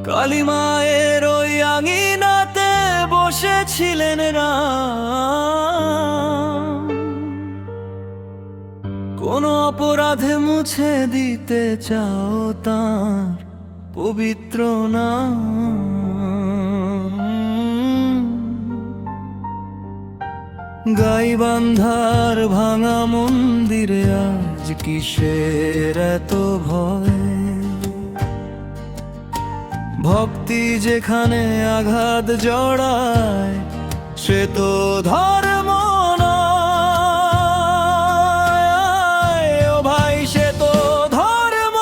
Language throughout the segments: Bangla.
কালী মায়ের ওই আঙিনাতে বসেছিলেন রাম, কোন অপরাধে মুছে দিতে চাও তার পবিত্র নাম। গাইবান্ধার ভাঙা মন্দিরে আজ কিসের এত ভয়? ভক্তি যেখানে আঘাত জড়ায় সে তো ধর্ম নয়। ও ভাই, সে তো ধর্ম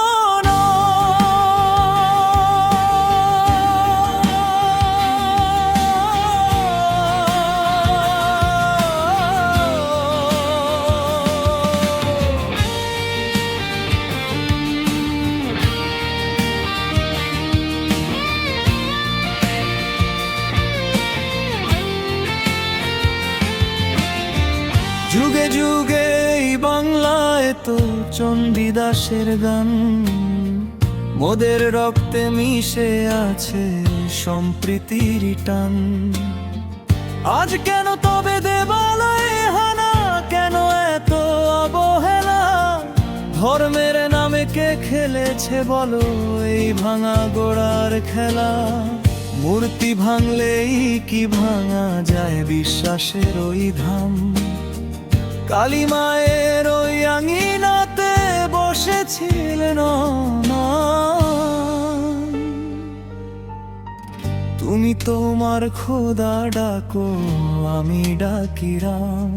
যুগে যুগে এই বাংলায় তো চণ্ডীদাসের গান, মোদের রক্তে মিশে আছে সম্প্রীতির টান। আজ কেন তবে দেবালয়ে হানা, কেন এত অবহেলা? ধর্মের নামে কে খেলেছে বলো এই ভাঙা গোড়ার খেলা? মূর্তি ভাঙলেই কি ভাঙা যায় বিশ্বাসের ওই ধাম? কালী মায়ের ওই আঙিনাতে বসেছিলেন তুমি তোমার খোদা ডাকো, আমি ডাকি রাম।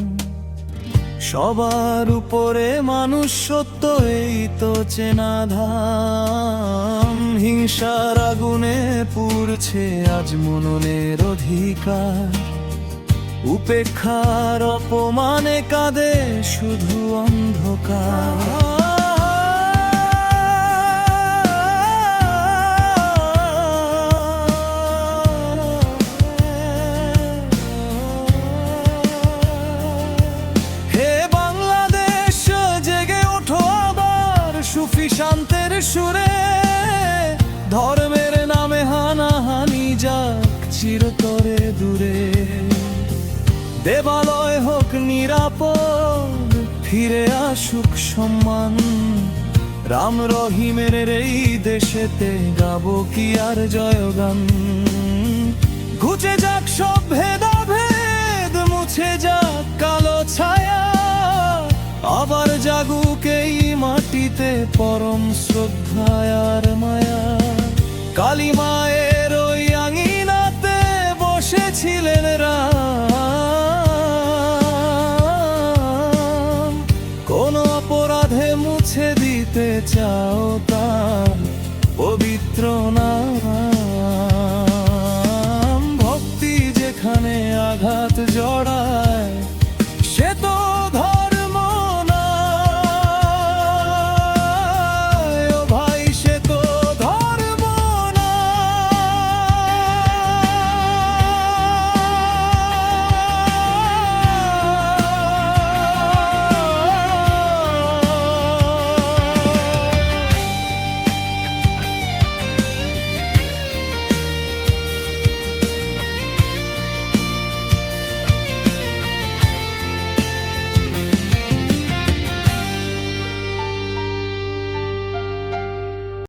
সবার উপরে মানুষ সত্য, এই তো চেনা ধাম। হিংসার আগুনে পুড়ছে আজ মননের অধিকার, উপেক্ষার অপমানে কাঁদে শুধু অন্ধকার। হে বাংলাদেশ, জেগে ওঠো আবার সুফি শান্তের সুরে। ধর্মের নামে হানাহানি যাক চিরতরে দূরে। দেবালয় হোক নিরাপদ, ফিরে আসুক সম্মান। রাম রহিমের এই দেশেতে গাবো কি আর জয়গান? ঘুচে যাক সব ভেদাভেদ, মুছে যাক কালো ছায়া। আবার জাগুক এই মাটিতে পরম শ্রদ্ধায় আর মায়া। কালী মায়ের ওই আঙিনাতে বসেছিলেন রাম, কোন অপরাধে মুছে দিতে চাও তার পবিত্র নাম।